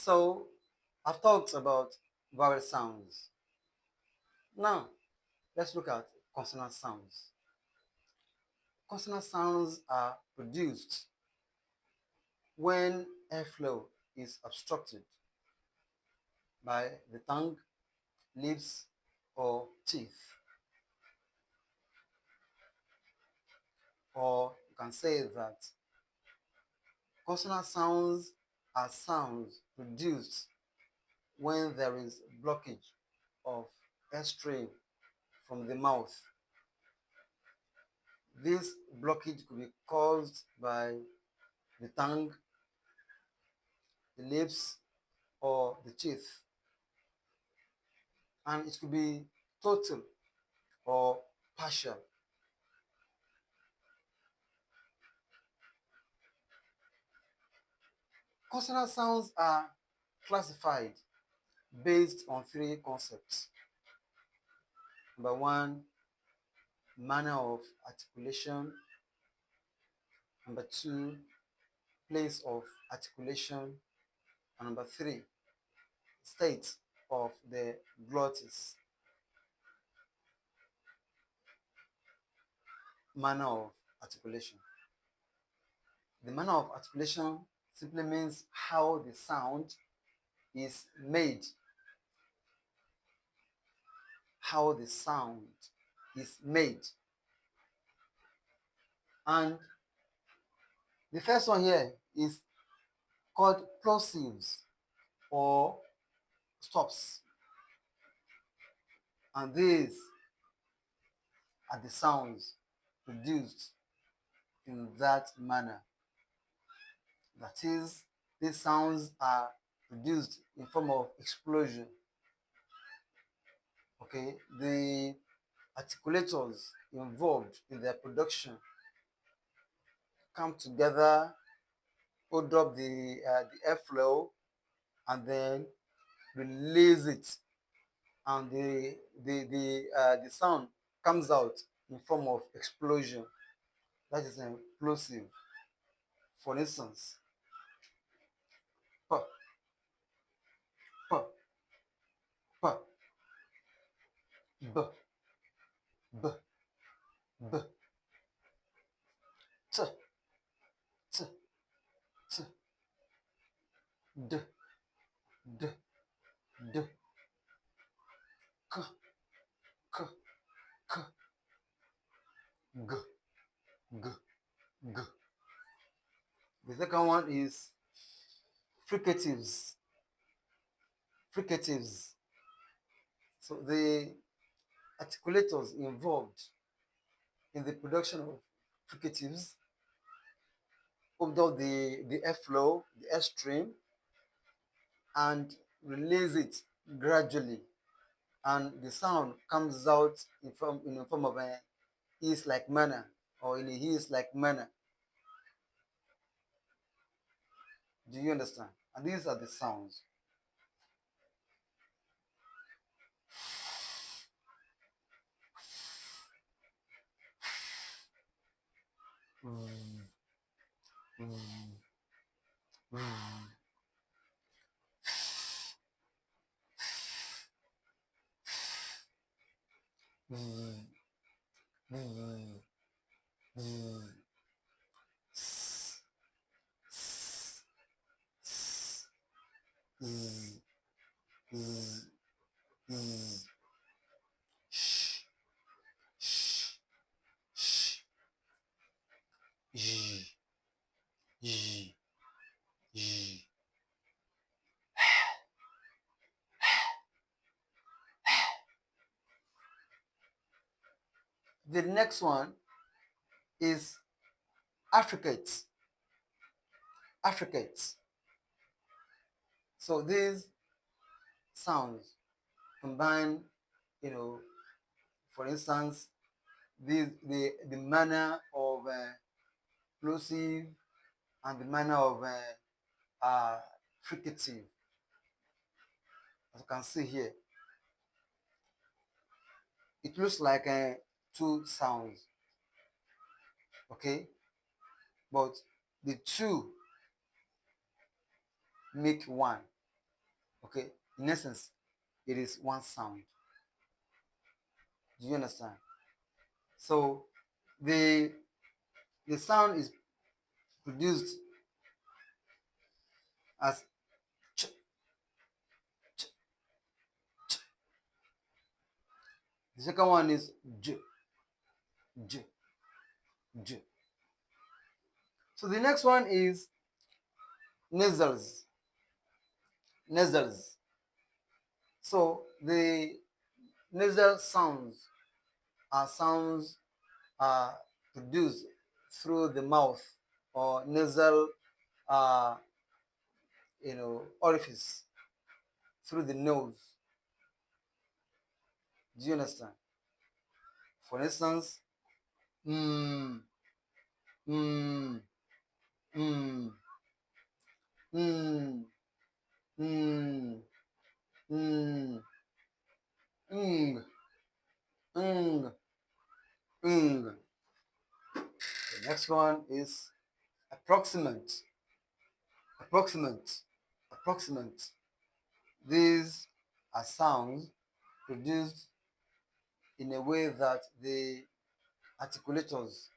So I've talked about vowel sounds. Now let's look at consonant sounds. Consonant sounds are produced when airflow is obstructed by the tongue, lips, or teeth. Or you can say that consonant sounds are sounds produced when there is blockage of airstream from the mouth. This blockage could be caused by the tongue, the lips, or the teeth, and it could be total or partial. Consonant sounds are classified based on three concepts. Number one, manner of articulation. Number two, place of articulation. And number three, state of the glottis. Manner of articulation. The manner of articulation simply means how the sound is made. How the sound is made. And the first one here is called plosives or stops. And these are the sounds produced in that manner. That is, these sounds are produced in form of explosion. Okay, the articulators involved in their production come together, hold up the airflow, and then release it, and the sound comes out in form of explosion. That is explosive. For instance, p, p, p, b, b, b, t, t, t, d, d, d, k, k, k, g, g, g. The second one is fricatives. Fricatives. So the articulators involved in the production of fricatives hold up the airflow, the airstream, and release it gradually. And the sound comes out in the form of a hiss-like manner, or in a hiss-like manner. Do you understand? And these are the sounds. The next one is affricates. Affricates. So these sounds combine, for instance, the manner of plosive and the manner of fricative. As you can see here, it looks like two sounds, okay? But the two make one. Okay, in essence, it is one sound. Do you understand? So the the sound is produced as ch, ch, ch. The second one is j, j, j. So the next one is nasals. Nasals. So the nasal sounds are sounds produced through the mouth or nasal uh, orifice through the nose. Do you understand? For instance, mm, mm, mm, mm, mm, mm, mm, mm, mm. The next one is approximate, approximate, approximate. These are sounds produced in a way that the articulators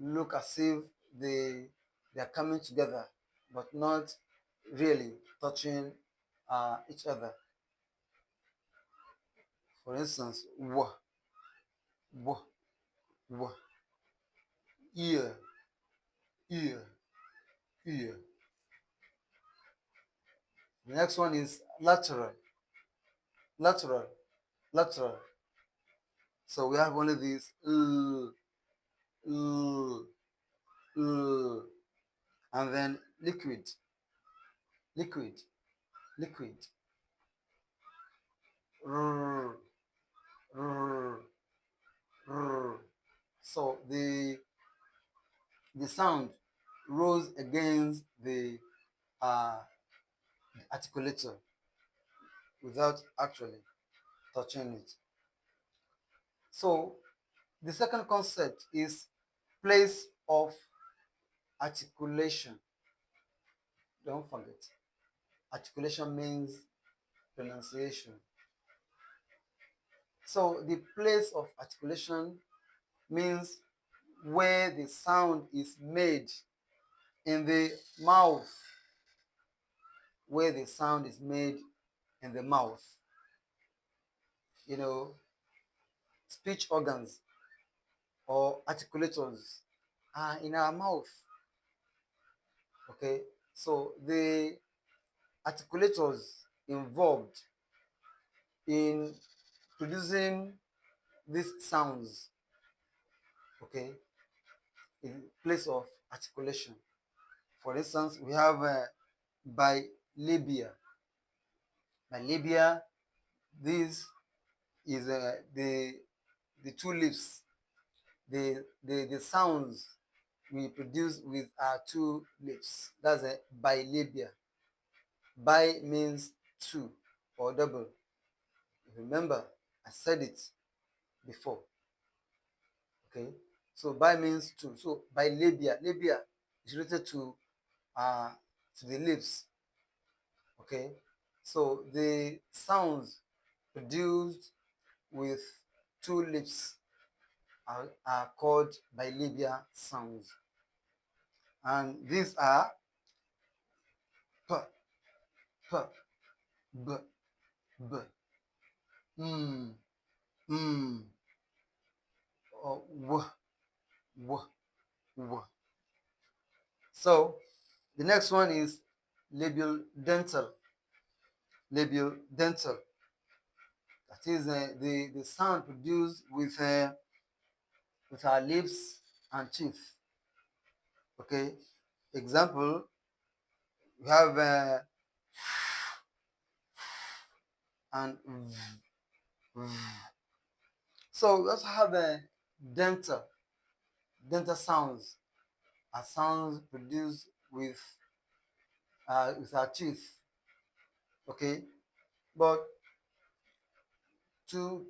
look as if they are coming together, but not really touching each other. For instance, w, w, w, ear, ear, ear. The next one is lateral, lateral, lateral. So we have only these l, l, and then liquid, liquid, liquid, r, r, r. So the sound rose against uh, the articulator without actually touching it. So the second concept is place of articulation. Don't forget, articulation means pronunciation. So the place of articulation means where the sound is made in the mouth, where the sound is made in the mouth. You know, speech organs or articulators are in our mouth. Okay, so the articulators involved in producing these sounds, okay, in place of articulation. For instance, we have bilabia. Bilabia, this is the two lips, the sounds we produce with our two lips. That's a bilabia. Bi means two or double. Remember, I said it before. Okay, so bi means two. So bilabia, labia is related uh to the lips. Okay, so the sounds produced with two lips are called bilabia sounds, and these are p, p, b, b, mm, mm, or w, w, w. So the next one is labial dental. Labial dental. That is the sound produced with our lips and teeth. Okay. Example, we have and v. So we also have dental sounds, are sounds produced with our teeth. Okay, but to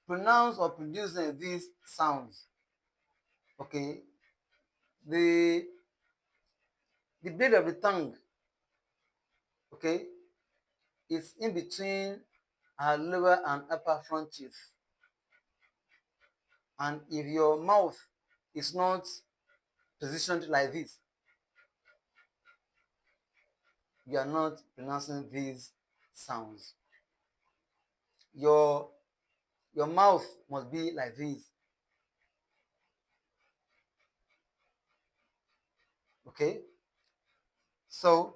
pronounce or produce these sounds, okay, the blade of the tongue, okay, is in between our lower and upper front teeth. And if your mouth is not positioned like this, you are not pronouncing these sounds. Your mouth must be like this. Okay? So